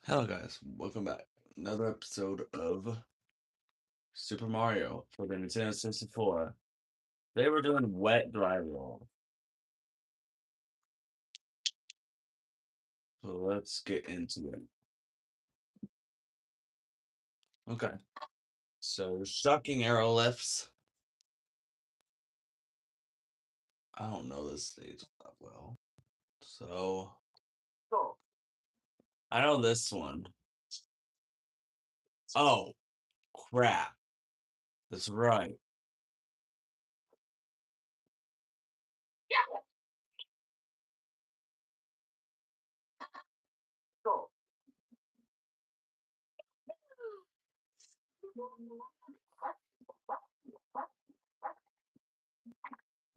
Hello guys, welcome back. Another episode of Super Mario for the Nintendo 64. They were doing wet dry roll. So let's get into it. Okay. So shocking arrow lifts. I don't know this stage that well. So I know this one. Oh crap. That's right.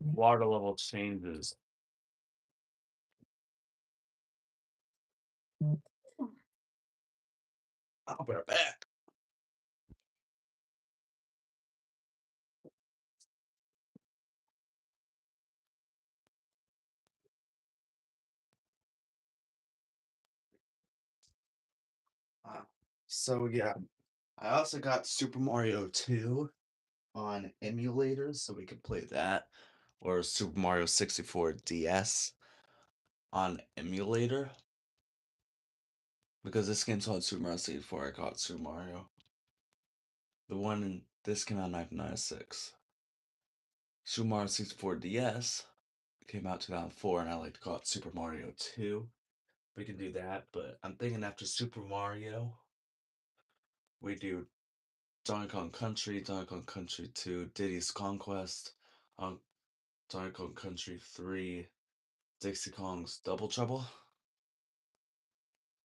Water level changes. Oh, we're back. So yeah, I also got Super Mario 2 on emulators, so we could play that, or Super Mario 64 DS on emulator. Because this game's on Super Mario 64, I got Super Mario. This came out in 1996. Super Mario 64 DS came out 2004, and I like to call it Super Mario 2. We can do that, but I'm thinking after Super Mario, we do Donkey Kong Country 2, Diddy's Conquest, um, Donkey Kong Country 3, Dixie Kong's Double Trouble,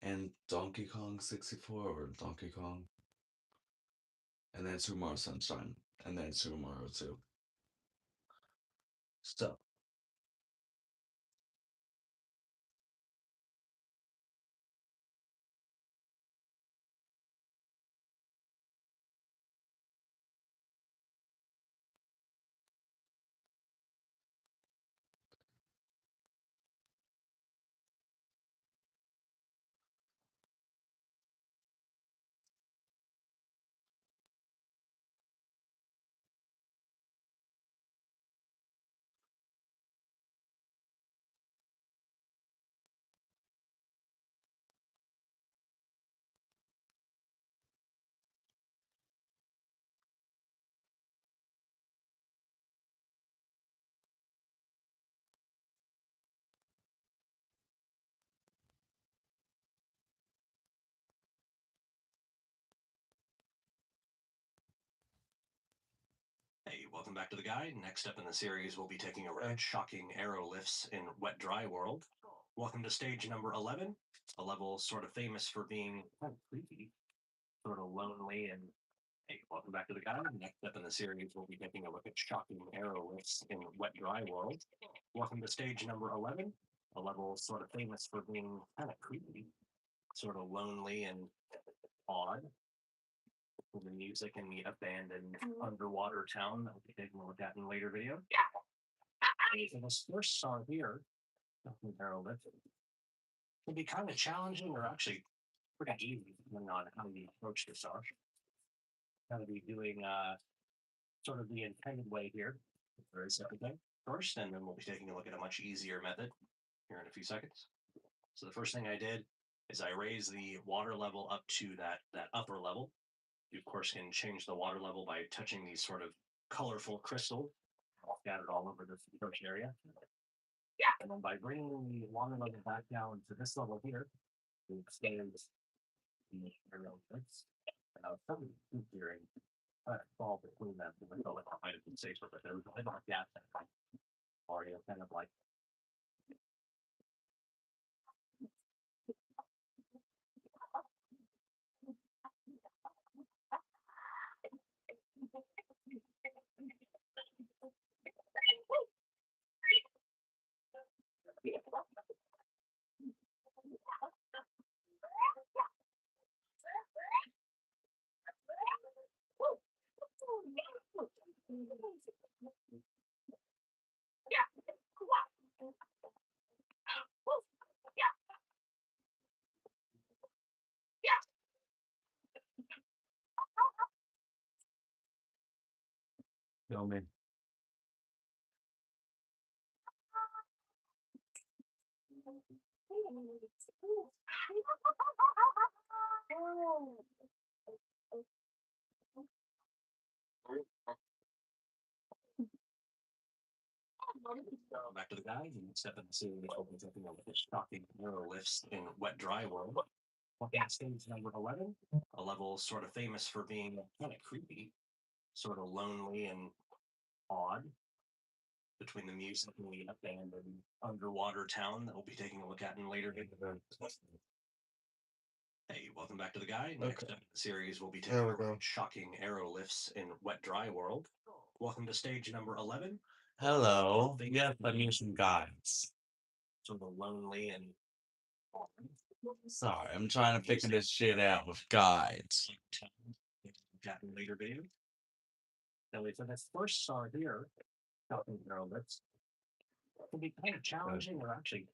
and Donkey Kong 64 or Donkey Kong, and then Super Mario Sunshine, and then Super Mario 2. So, Hey, welcome back to the guide. Next up in the series, we'll be taking a look at shocking arrow lifts in Wet Dry World. Welcome to stage number 11, a level sort of famous for being kind of creepy, sort of lonely, and hey, welcome back to the guide. Next up in the series, we'll be taking a look at shocking arrow lifts in Wet Dry World. Welcome to stage number 11, a level sort of famous for being kind of creepy, sort of lonely and odd. The music in the abandoned underwater town that we'll be taking a look at in a later video. So this first song here, Arrow Lift, can be kind of challenging or actually pretty easy depending on how you approach the song. Kind of be doing sort of the intended way here. Very simple thing first, and then we'll be taking a look at a much easier method here in a few seconds. So the first thing I did is I raised the water level up to that upper level. You of course can change the water level by touching these sort of colorful crystals scattered all over this approach area. And then by bringing the water level back down to this level here, we extend the aerial lips. And I was probably here and try to fall between them to feel like I might have been safer, but there was a little gap that Mario kind of like Kill me. Back to the guy. Next up in the series, we'll be taking a look at shocking neuro lifts in Wet Dry World. Looking at stage number 11, a level sort of famous for being kind of creepy, sort of lonely and odd. Between the music and the abandoned underwater town that we'll be taking a look at in later videos. Hey, welcome back to the guide. Next up in the series, we'll be taking a look at shocking arrow lifts in Wet Dry World. Welcome to stage number 11. Hello. Yes, I need some guides. Sort of lonely and sorry, I'm trying to figure this shit out with guides. That in later videos. Now, for this first star here, shocking arrow lifts, it can be kind of challenging or actually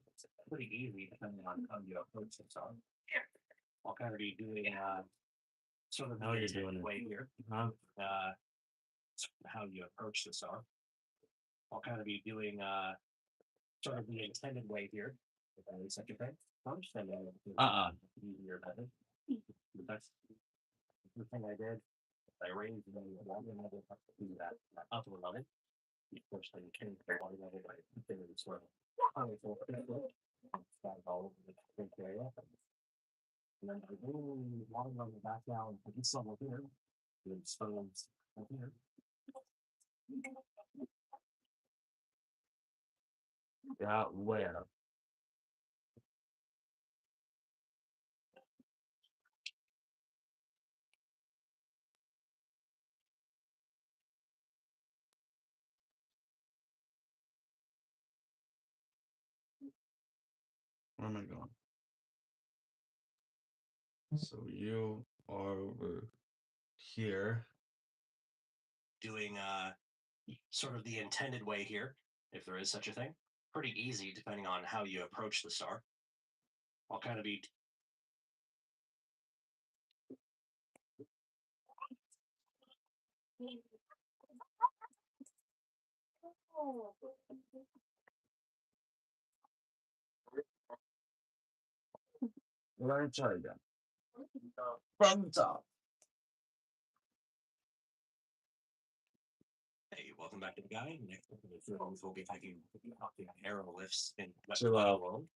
pretty easy depending on how you approach the song. I'll kind of be doing sort of How you're doing it way here. Huh? How you approach the song. I'll kind of be doing sort of the intended way here. If that is such a thing. First, and then easier method. But that's the thing I did. I raised the water level up to that upper level. Of course, then you change the water level by putting it sort of powerful. That all over the big area. And then I bring the water level back down to this level here. And expose here. Yeah, where? Where am I going? So you are over here. Doing sort of the intended way here, if there is such a thing. Pretty easy depending on how you approach the star. I'll kind of be Let me try again. From the top. Hey, welcome back to the guy. Next up in the series, we'll be taking arrow lifts in Wet Chill Dry out. World.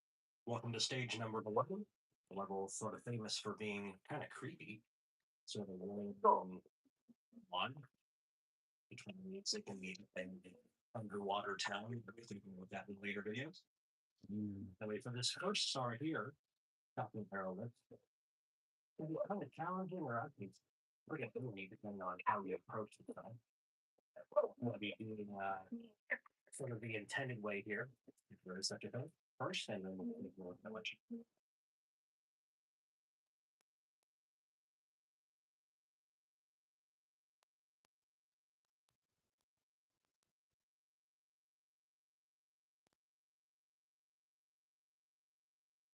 Welcome to stage number 11. The level sort of famous for being kind of creepy. Sort of one between the music and the underwater town. We'll be taking a look at in later videos. Anyway, for this first star here, shocking arrow lifts. Can be kind of challenging or actually pretty ability depending on how you approach the song. We'll be doing sort of the intended way here, if there is such a thing. First, and then we'll look at what you.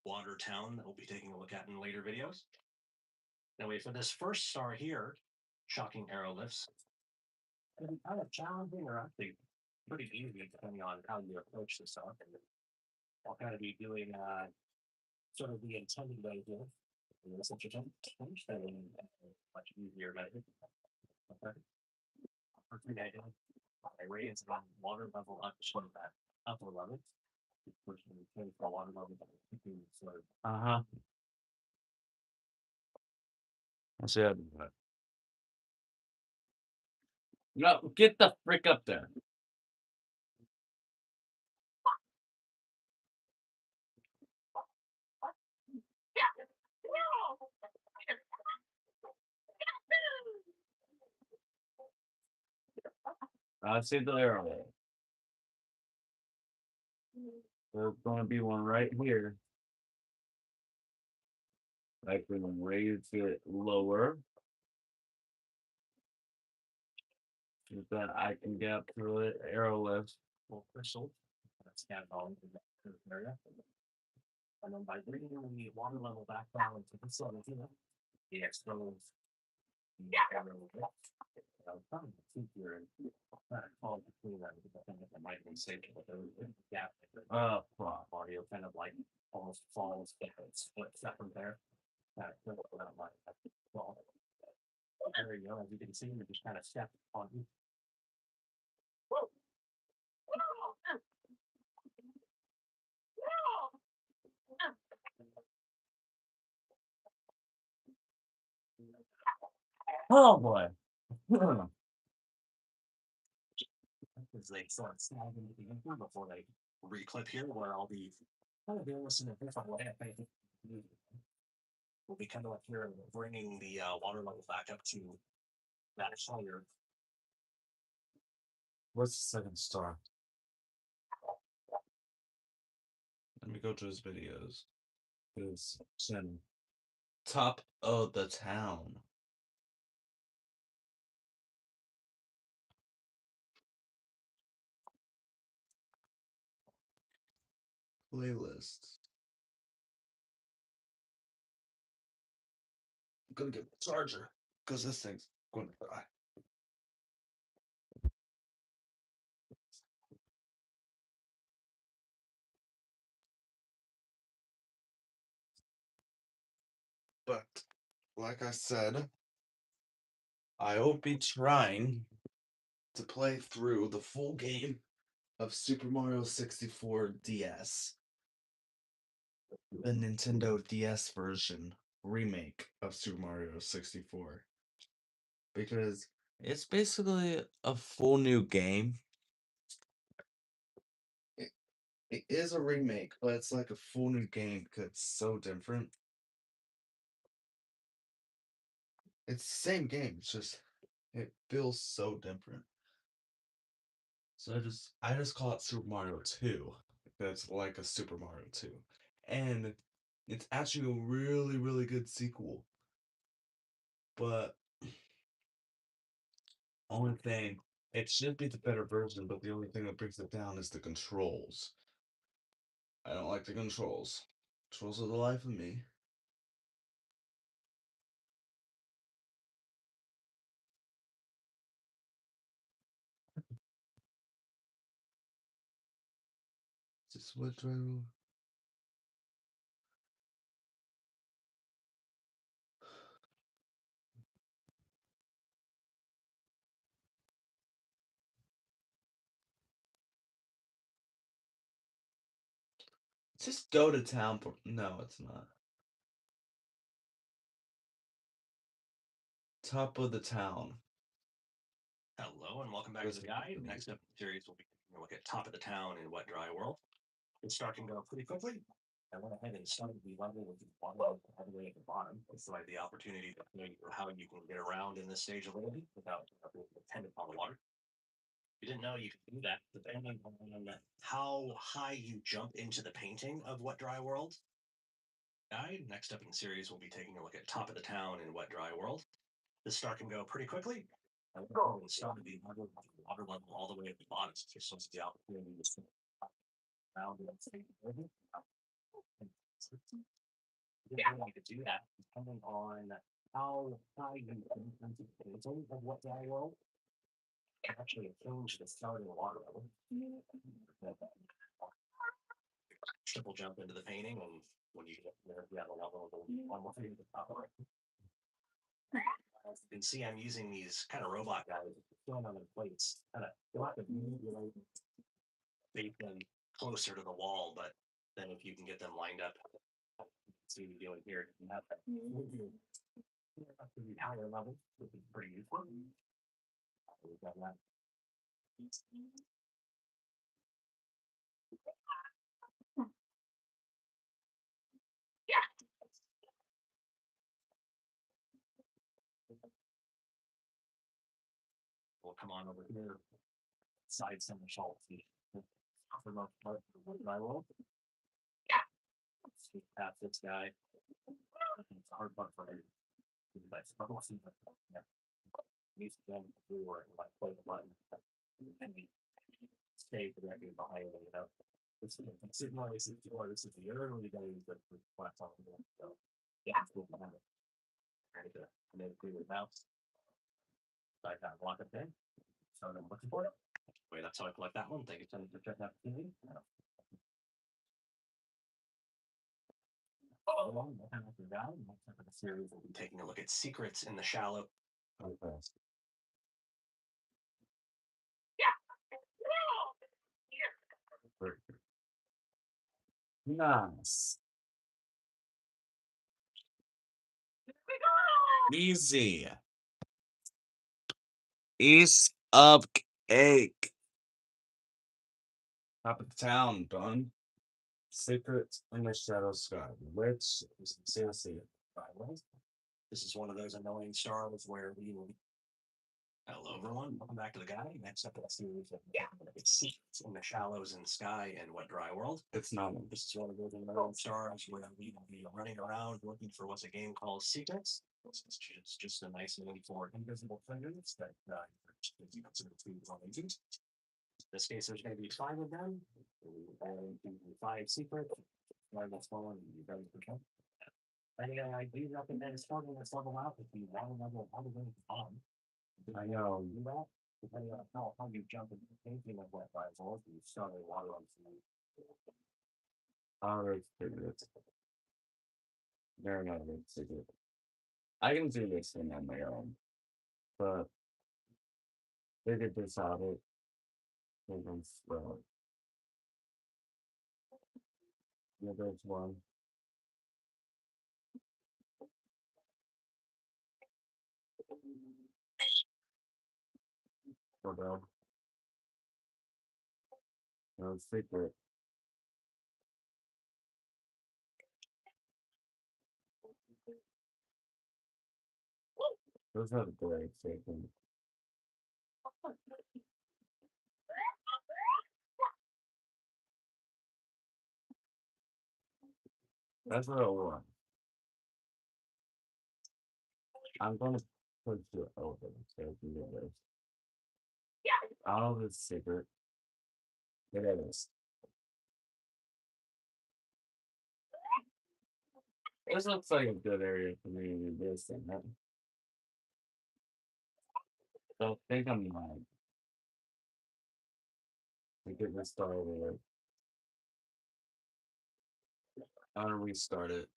Water town that we'll be taking a look at in later videos. Anyway, for this first star here, shocking arrow lifts. It can be kind of challenging or actually pretty easy depending on how you approach the song. I'll kind of be doing sort of the intended way here. Such a thing. Much easier method. Okay. First thing I did, I raised the water level up to that upper level. Which will change the water level. Sort of Let's see how to do that. No, get the frick up there. I see the arrow. There's gonna be one right here. I can raise it lower. So that I can get up through it. Arrow lifts. full crystal. That's scattered all into that area. And then by bringing the water level back down to this level here, it exposes I was trying to think here and trying to call it between them because I think that might have been safe, but there was a gap. Mario kind of like almost falls, but it splits up from there. Kind of flip it around like that. Well, there you go. As you can see, you just kind of step on each. Oh boy. As they sort of snag into the intro before they reclip here, where I'll be kind of doing this in a different way. I think we'll be kind of like here bringing the water level back up to that higher. What's the second star? Let me go to his videos. His channel. Top of the town. Playlist. I'm gonna get the charger because this thing's going to die. But like I said, I will be trying to play through the full game of Super Mario 64 DS, the Nintendo DS version remake of Super Mario 64, because it's basically a full new game. It is a remake, but it's like a full new game because it's so different. It's the same game, it's just it feels so different. So I just call it Super Mario 2. That's like a Super Mario 2. And it's actually a really, really good sequel. But only thing, it should be the better version, but the only thing that brings it down is the controls. I don't like the controls. Controls are the life of me. Just what driver? Just go to town. No, it's not. Top of the town. Hello and welcome back to the guide. Next up in the series, we'll be taking a look at Top of the Town in Wet Dry World. It's starting to go pretty quickly. I went ahead and started the level with the water all the way at the bottom. It's like the opportunity to know how you can get around in this stage a little bit without being dependent on the water. You didn't know you could do that, depending on how high you jump into the painting of Wet Dry World. Guide. Next up in the series, we'll be taking a look at Top of the Town in Wet Dry World. This start can go pretty quickly. I went ahead and started the water level all the way at the bottom. So just wants the opportunity to sit around and stay with it. You didn't need to do that depending on how high you can into the painting of Wet Dry World. Actually change the starting water level. Triple jump into the painting, and when you get there, you have a level of one more thing at the top of it. As you can see, I'm using these kind of robot guys going on their plates. Kind of, you'll have to bait them closer to the wall, but then if you can get them lined up, see what you're doing here, you have that up to the higher level, which is pretty useful. We've got that. We'll come on over here, side some salt. For most part, I will. See past this guy. It's a hard part for him. Yeah. Needs to jump through or like play the button. And we stay directly behind him, you know. This is the early days that we platform. So yeah, it's cool behind it. And then do the mouse. I got lock it in. So I'm looking for it. Wait, that's how I collect that one. Thank you so much for checking out the TV. The series will be taking a look at secrets in the shallow. Okay. Nice. Easy. East of cake. Top of the town, done. Secrets in the shadow sky. Which is seriously This is one of those annoying stars where we will. Hello, everyone. Welcome back to the guy. Next up in the series of it's secrets in the shallows in the sky and wet dry world. it's not. This is one of those annoying stars where we will be running around looking for what's a game called Secrets. It's just a nice name for invisible fingers that you consider to be amazing. In this case, there's going to be 5 of them. And 5 secrets. One that's fallen and you guys can come. I do recommend starting this level out with the water level all the way to the bottom. I know. Do that, depending on how you jump into the painting of wet rivals, you start a water on some. Alright, secrets. They're not a good secret. I can do this thing on my own. But figured this out. Well, yeah, there's one. Photo. No secret. Those are the great secret. That's what I want. I'm gonna push you over so you can get this. Out of this secret. Look at this. This looks like a good area for me to do this thing. Huh? So I think I'm like to get this started. I'm gonna restart it.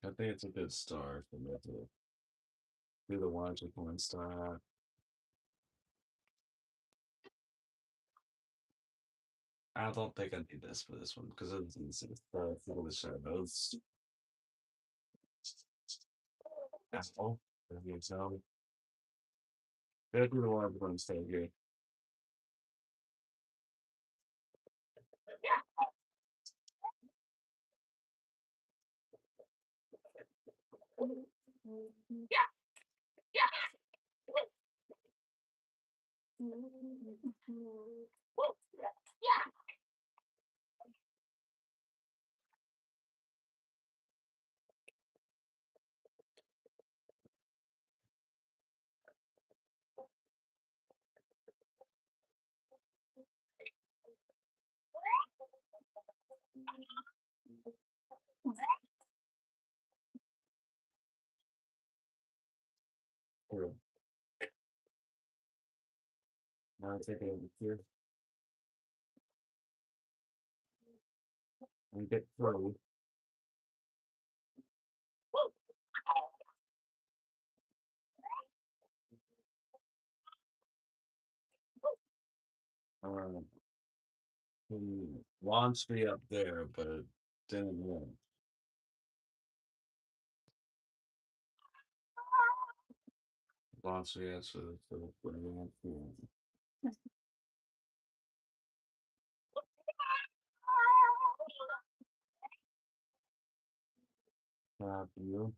I think it's a good start for me to do the one to one star. I don't think I need this for this one because it's full of the shadows. Asshole. So, gotta do the one to one stay here. Here. Now take it over here and get through. Um, he launched me up there, but it didn't work. Launched me as for you.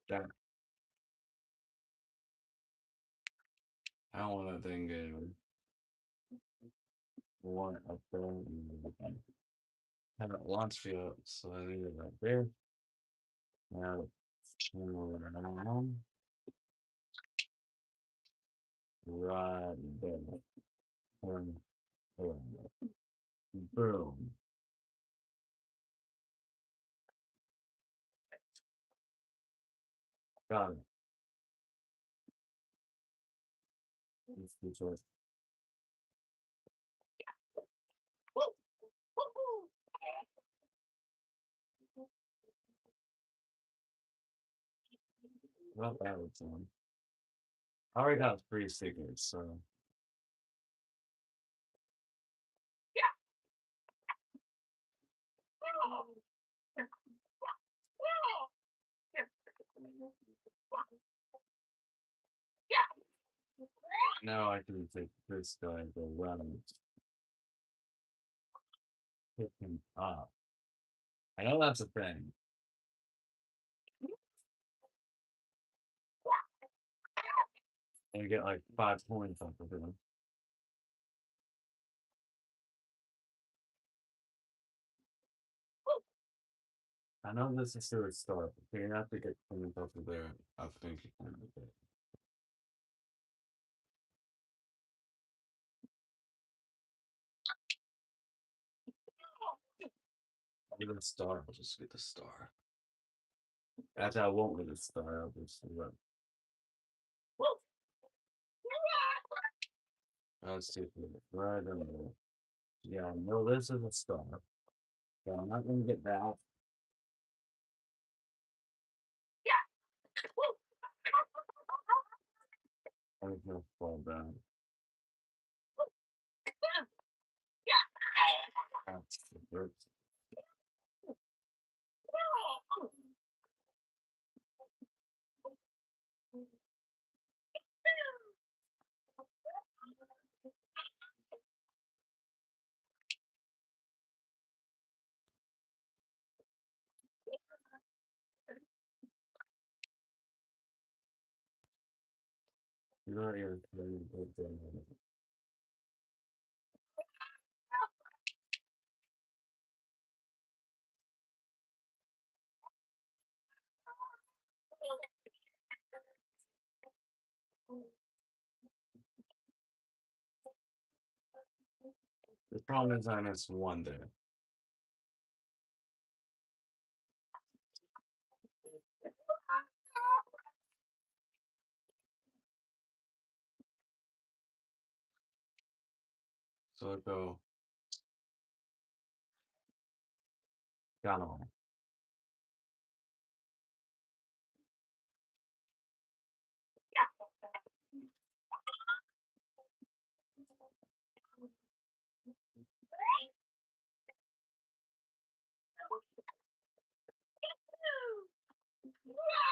That I don't want that thing getting one up there. Have it launch me up, so I need it right there. Now turn it around. Right there. Turn around. Boom. Got it. Let's do short. Not bad with one. I already got 3 stickers, so now I can take this guy and go around, pick him up. I know that's a thing. And get like 5 points off of him. I know this is still a start, but you have to get points off of there. I think you can do it. Get a star. I'll just get the star. Actually, I won't get a star. I'll just do it. Let's see if we get right in there. Yeah, no, this is a star. So I'm not gonna get that. I'm gonna fall down. That's the first. You're not even playing good thing. The problem is I missed one there. So I go down on.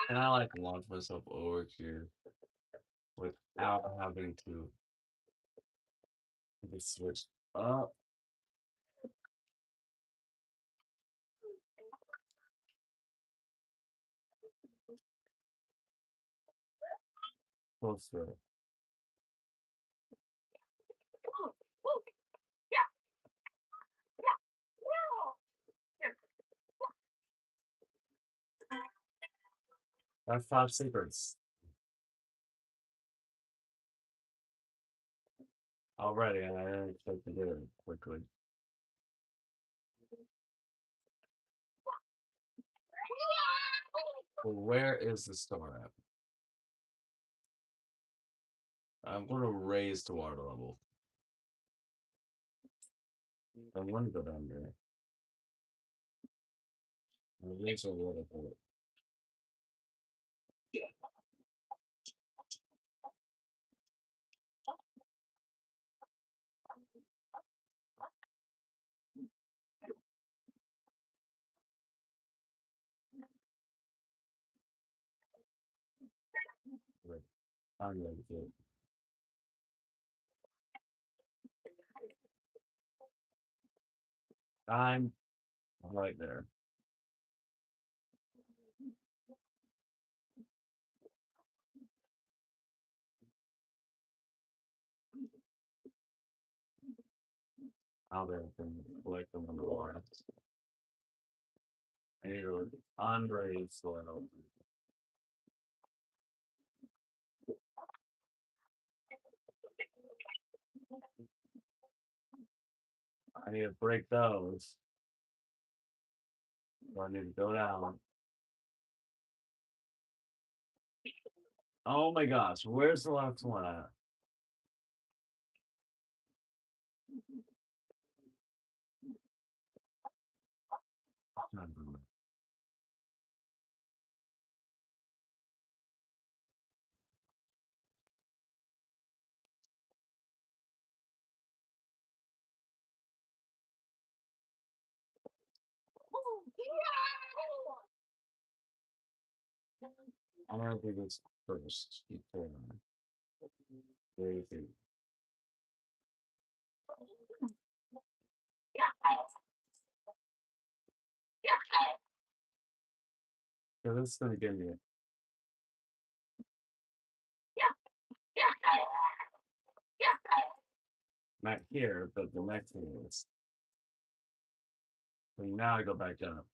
And I like launch myself over here without having to just switch up. Closer. That's 5 secrets. Already, and I didn't expect to do it quickly. Well, where is the star at? I'm going to raise the water level. I want to go down there. I'll raise a little bit. Right. I'm ready to. I'm right there. I'll be able to collect them on the water. I need to unraise soil. I need to break those. So I need to go down. Oh my gosh, where's the last one at? I'm gonna do this first before everything. So this is gonna give me not here, but the next one is. So now I go back up.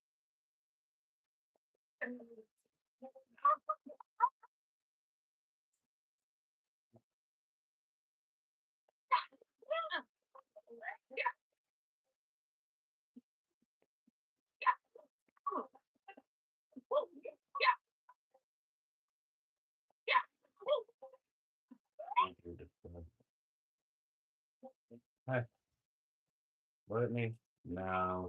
Hey, look at me now.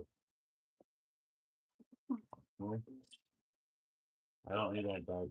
I don't need that dog.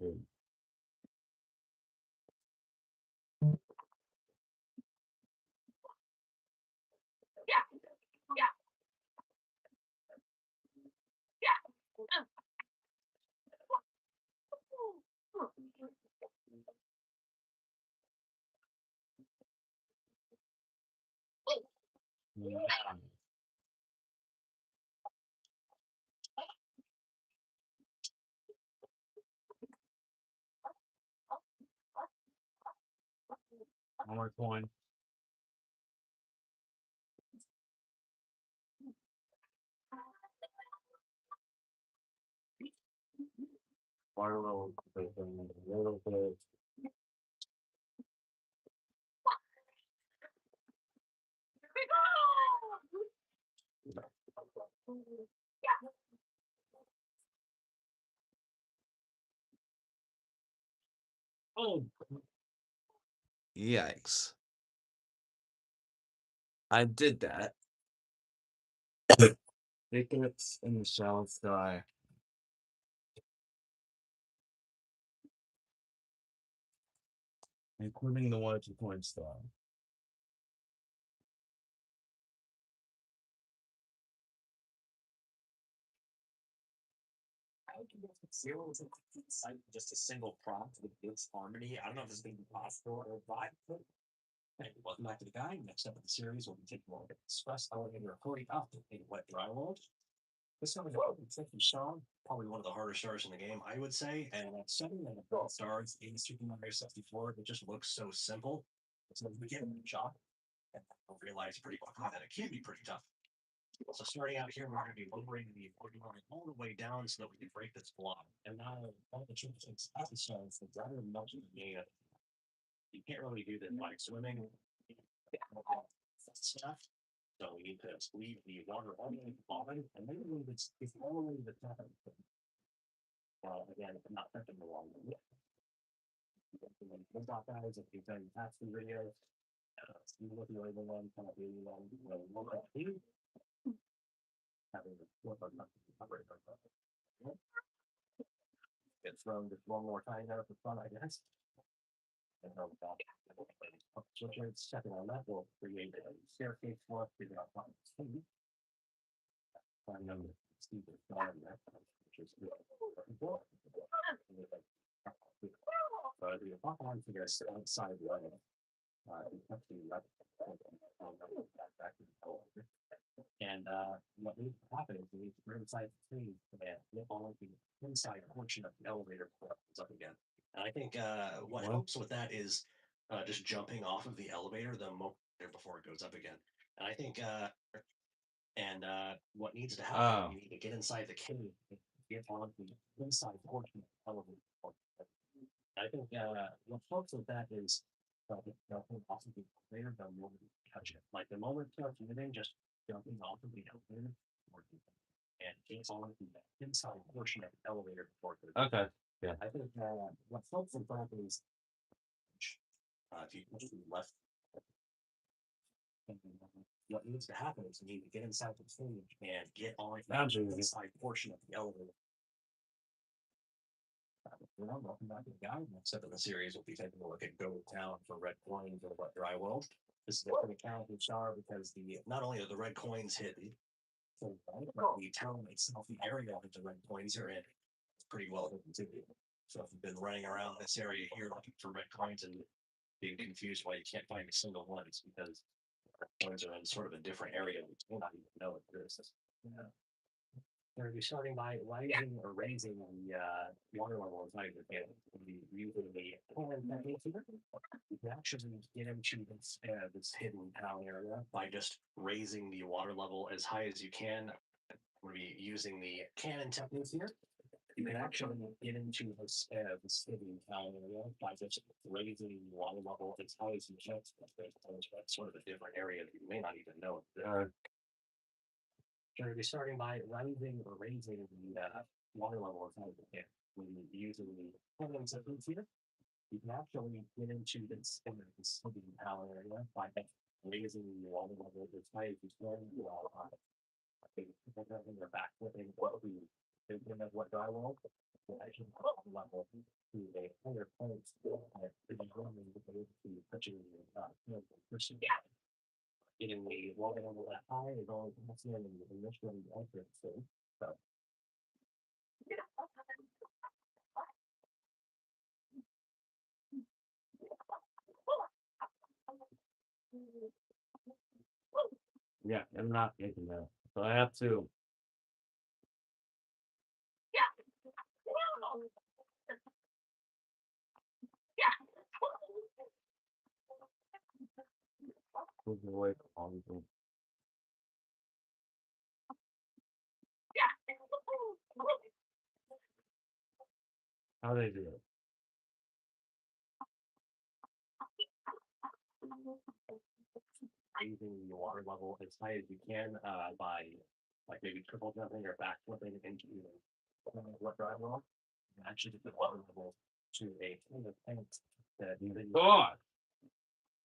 One more coin. Water level, a little bit. Oh, yikes. I did that. Tickets in the shell sky. Including the 1 or 2 coin star. Zero is just a single prompt with this harmony. I don't know if this is going to be possible or vibe. Hey, welcome back to the guide. Next up in the series, we'll be taking a look at Express Elevator Authority up in Wet Dry World. This one is a tricky song, probably one of the harder stars in the game, I would say. And at 7 stars in Super Mario 64, it just looks so simple. It's a beginning shock, and I'll realize pretty quickly that it can be pretty tough. So starting out here, we're going to be lowering the ordinary all the way down so that we can break this block. And now all the tricks and episodes, the driver melted the you can't really do this like swimming stuff. So we need to leave the water all the way to the bottom, and maybe it's all the way to the top. Again, if I'm not touching the wall. About guys, if you've done past the videos, see what the other one kind of really long, look at you. Having the flip on get thrown just one more time out of the front, I guess. And so second on that will create a staircase for us to get up on the scene. I know that Steve is not in that, which is good. The top line to get outside the other. And what needs to happen is we need to bring inside the tree and flip all of the inside portion of the elevator comes up again. And I think what helps with that is just jumping off of the elevator the moment before it goes up again. And I think what needs to happen, you need to get inside the cave and get on the inside portion of the elevator. I think what helps with that is jumping off of the elevator the moment you touch it. Like the moment you touch anything, just jumping off of the elevator and get on the inside portion of the elevator before it goes. Okay. Yeah. I think what helps with that is If you push to the left, what needs to happen is you need to get inside the stage and get on the inside portion of the elevator. Welcome back to the guide. Next up in the series, we'll be taking a look at Go Town for red coins or Wet Dry World. This is a pretty talented star because not only are the red coins hidden, but the town itself, the area that the red coins are in, it's pretty well hidden too. So if you've been running around this area here looking for red coins and being confused why you can't find a single one, it's because coins are in sort of a different area. You may not even know it exists. Yeah. We're going to be starting by rising or raising the water level as high as we can. Using the can technique here, you can actually get into this hidden town area by just raising the water level as high as you can. We're going to be using the cannon technique here. You can actually get into this hidden town area by just raising the water level as high as you can. That's sort of a different area that you may not even know. Going to be starting by rising or raising the water level as high as you can. When using the cannon technique here, you can actually get into this hidden town area by raising the water level as high as you can while in your back flipping what we thinking of what dry world will actually put the level to a higher point to touching pushing getting the water level that high is only possible in the initial entrance. So yeah, I'm not making that. So I have to move away from all these things. How do they do it? Raising the water level as high as you can by like maybe triple jumping or back flipping into what dry world. And actually get the water level to a kind of point that God,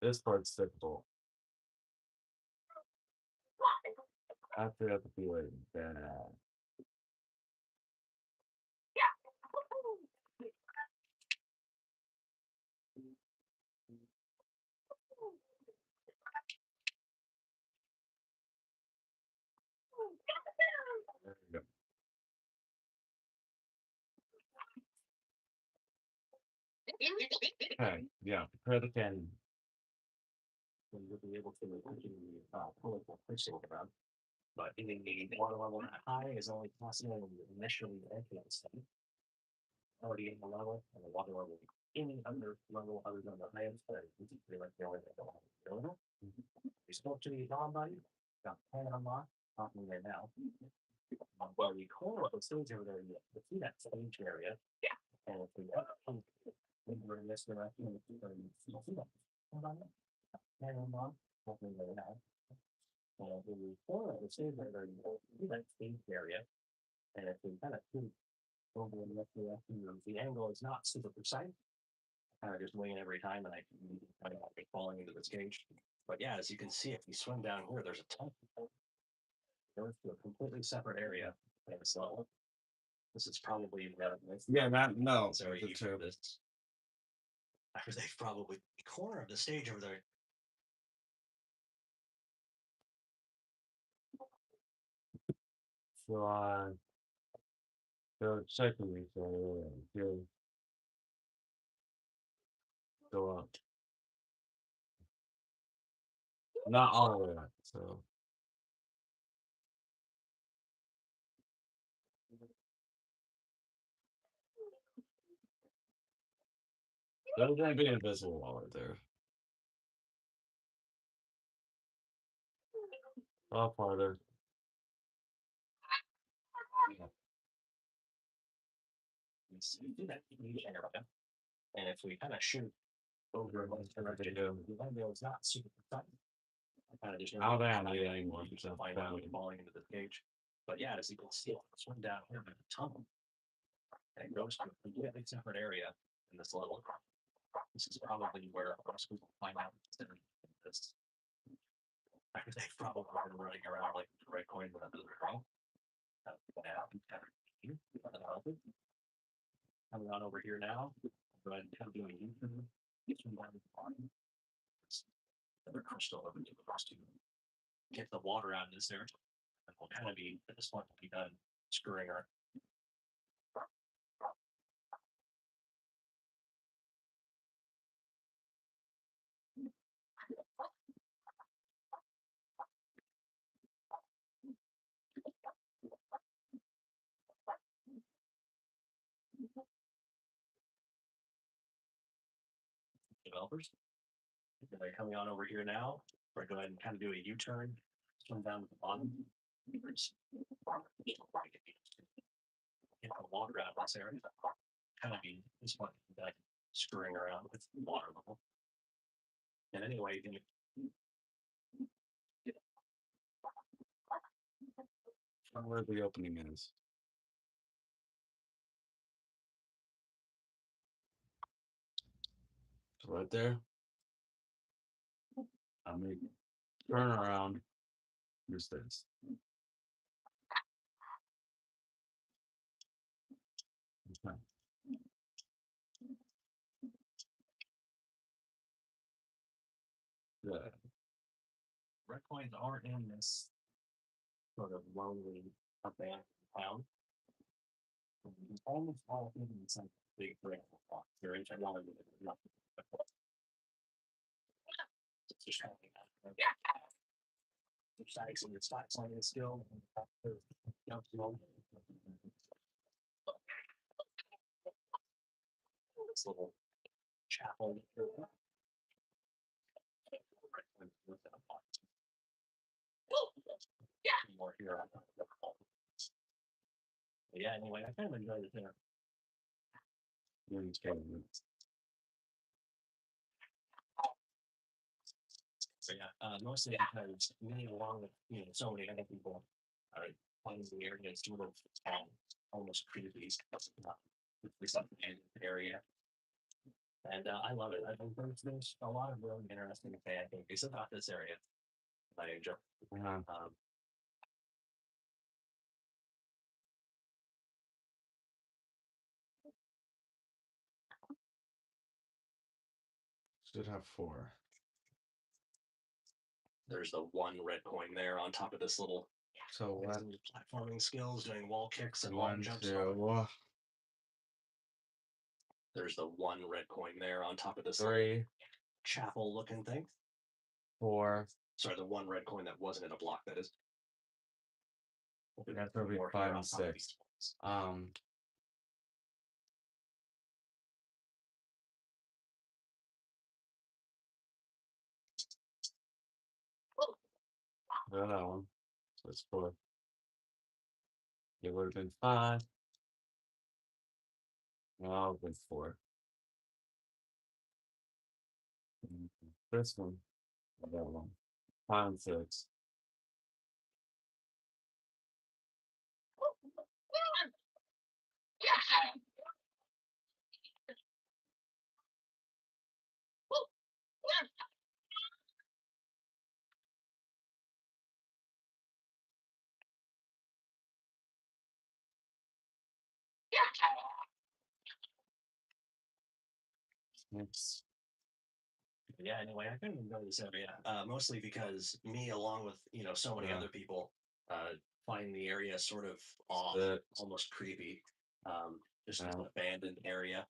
this part's difficult. After that, to be like that. There we go. Okay, yeah, prepare the cannon. And you'll be able to pull it pushing around. But getting the water level that high is only possible when you initially enter the study. Already in the level, and the water level any other level other than the highest, but it's pretty like the only thing going on. We spoke to the non body, got pan unlocked, talking right now. Well, the corner of the stage over there, you see that stage area. Yeah. And if we we're in this direction, you see that. Pan unlocked, talking right now. And in the corner of the stage over there, you see that stage area. And if we kind of over in this direction, the angle is not super precise. Kind of just winging every time, and I kind of falling into this cage. But yeah, as you can see, if you swim down here, there's a ton. Goes to a completely separate area. And so this is probably Yeah, not no. Sorry, this. They've probably the corner of the stage over there. So so checking me, so go up. Not all the way up, so there's gonna be an invisible wall right there. Up farther. Do that area. And if we kind of shoot over one direction, the window is not super precise. I kind of just I don't think I need it anymore. So find out falling into the cage. But yeah, as you can see, swim down here in a tunnel. And it goes to a completely separate area in this level. This is probably where most people find out that this. They've probably been running around like the right coin with another wrong. Coming on over here now. Go ahead and come doing U-turn. Get them down to the bottom. Another crystal over to the to get the water out of this area. And we'll kind of be at this point we'll be done screwing her. Developers. They're coming on over here now. We're going to go ahead and kind of do a U-turn. Swim down to the bottom. Get the water out of this area. Kind of be this one like screwing around with water level. And anyway, you can where the opening is. So right there. I mean, turn around. Use this. Okay. Yeah. red coins are in this sort of lonely abandoned town. Almost all of them in some big brick block. They're in technology. It's just kind of stacks and your stacks on the skill. This little chapel. More here. Yeah, anyway, I kind of enjoyed it there. So yeah, mostly because me along with so many other people are finding the area sort of almost creepy. This area. And I love it. I think there's a lot of really interesting fan things about this area. I enjoy. Should have 4. There's the one red coin there on top of this little. So what? Platforming skills, doing wall kicks and wall jumps. There's the one red coin there on top of this 3 chapel looking thing. 4. Sorry, the one red coin that wasn't in a block, that is. That's probably 5 and 6. That one. So it's 4. It would have been 5. No, it was 4. This one. That one. 5 and 6. Oops. Yeah, anyway, I couldn't enjoy this area, mostly because me, along with so many other people, find the area sort of off, almost creepy, just an abandoned area,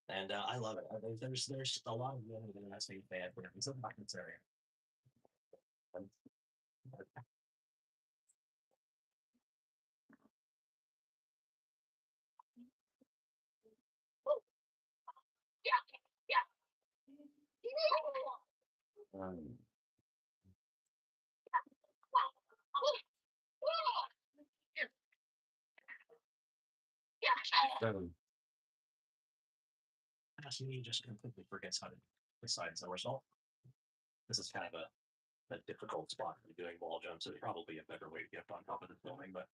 and I love it. There's a lot of really interesting fan things about this area. Um, 7. He just completely forgets how to decide somersault. This is kind of a difficult spot to be doing wall jumps. There's probably a better way to get on top of this building, but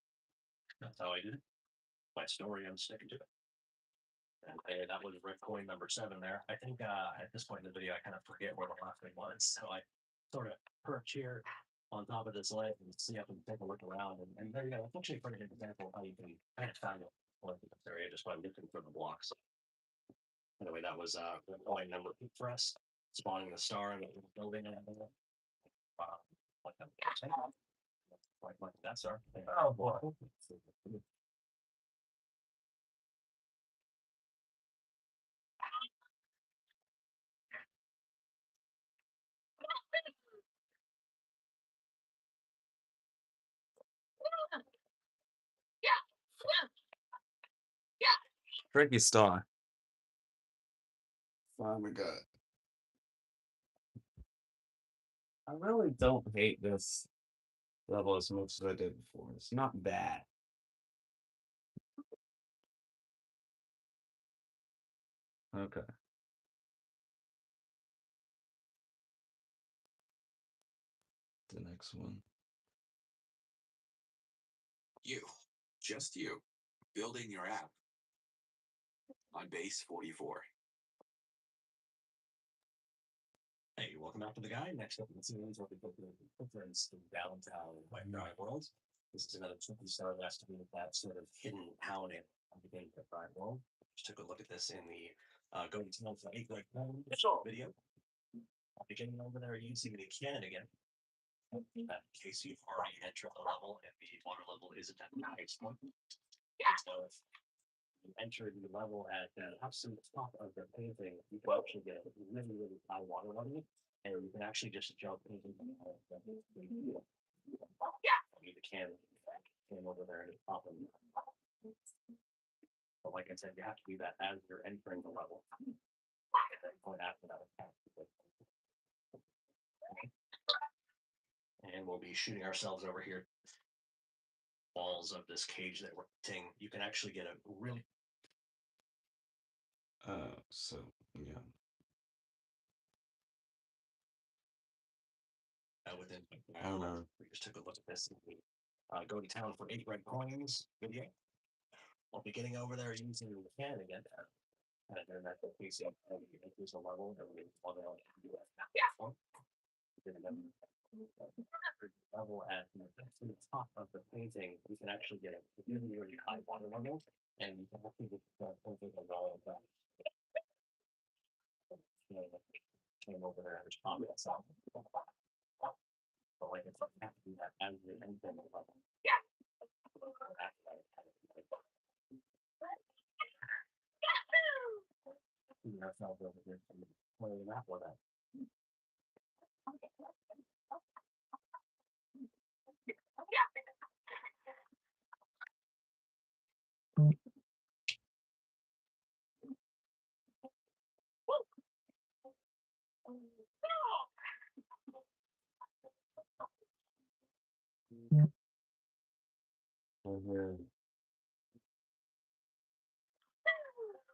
that's how I did it. My story, I'm sticking to it. Okay, that was red coin number 7 there. I think at this point in the video, I kind of forget where the last thing was. So I sort of perch here on top of this ledge and see up and take a look around. And there you go. It's actually a pretty good example of how you can kind of find it in this area just by looking for the blocks. Anyway, that was red coin number 8 for us, spawning the star in the building. And like that. Like that star. Oh boy. Tricky star. Oh my god. I really don't hate this level as much as I did before. It's not bad. Okay. The next one. You. Just you. Building your app. On base 44. Hey, welcome back to the guide. Next up in the series, we'll be looking at the difference in downtown and White Drive World. This is another tricky star that has to do with that sort of hidden town in the game of Drive World. Just took a look at this in the Go to Town for 8 Right video. I'll be getting over there using the cannon again. In case you've already entered the level and the water level isn't at the highest point. So if you enter the level at the absolute top of the painting, you can actually get a really, really high water level, and you can actually just jump into the can over there and pop them. But like I said, you have to do that as you're entering the level. And then going after that. And we'll be shooting ourselves over here. Walls of this cage that we're hitting. You can actually get a really So yeah. Within. I don't know. We just took a look at this. Go to town for 8 red coins video. We'll be getting over there using the cannon again. And then that's the piece of there's a level that we want to do it. Level at the top of the painting, you can actually get a really, really high water level, and you can actually get something as all of that. Came over there and just pop it out. But like it's like you have to do that as you're entering the level. Ourselves over here playing that one out.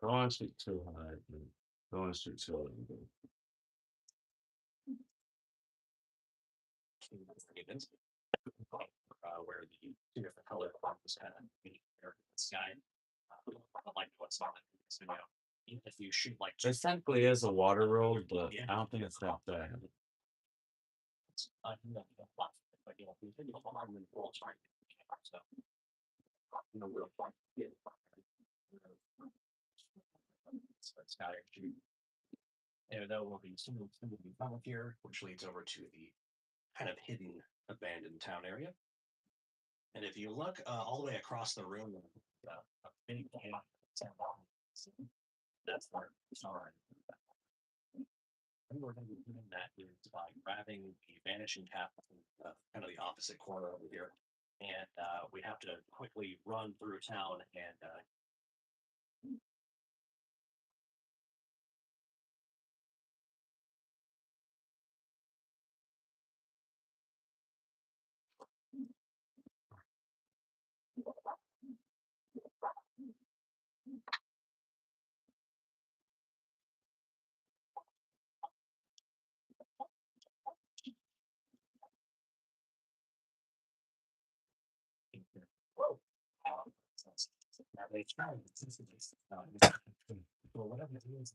Don't want to shoot too high. Don't want to shoot too low. Where the two different color forms kind of meet there in the sky. I like what's on this video. If you shoot like It technically is a water world, but I don't think it's that bad. And there will be some tunnel here, which leads over to the kind of hidden, abandoned town area. And if you look all the way across the room, a big that's where it's all right. I think we're going to be doing that is by grabbing the vanishing cap, kind of the opposite corner over here, and we have to quickly run through town and they try or whatever it is.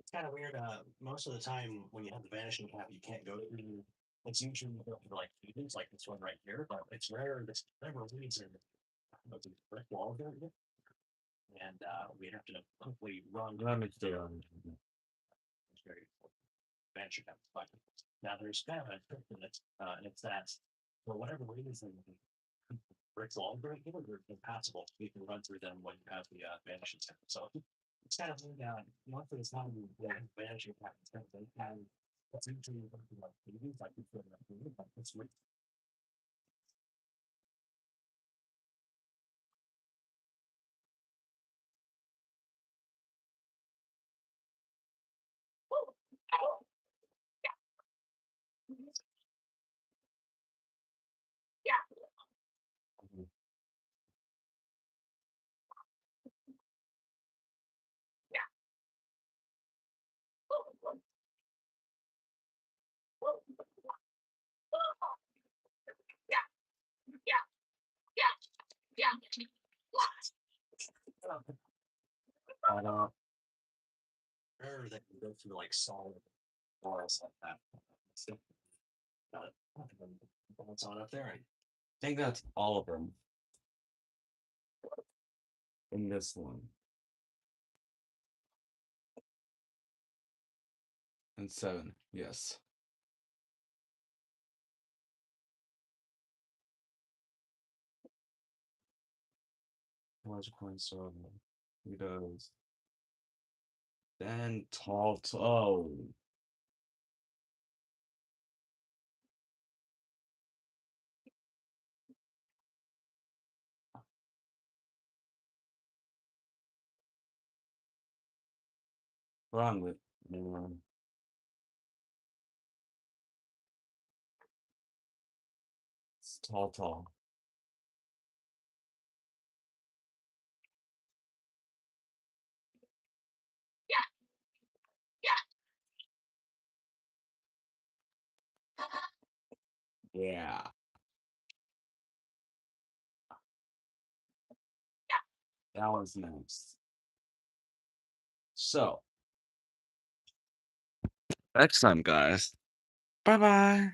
It's kind of weird. Most of the time, when you have the vanishing cap, you can't go through. It's usually for like feedings, like this one right here, but it's rare. This never leads in the brick wall there, and we have to quickly run. Let me stay on. Very vanishing cap. But now there's kind of a trick in it, and it's that for whatever reason, bricks wall very here they're impassable. You can run through them when you have the vanishing cap. So it's kind of not for this time the vanishing cap. It's kind of it's usually like feedings, like you feel like it's really rare that you go through like solid walls like that. So, what's on up there? I think that's all of them in this one. And 7, yes. Large coin sword. He does. Then tall toe. Wrong with it's tall. Yeah. That was nice. So, next time, guys. Bye bye.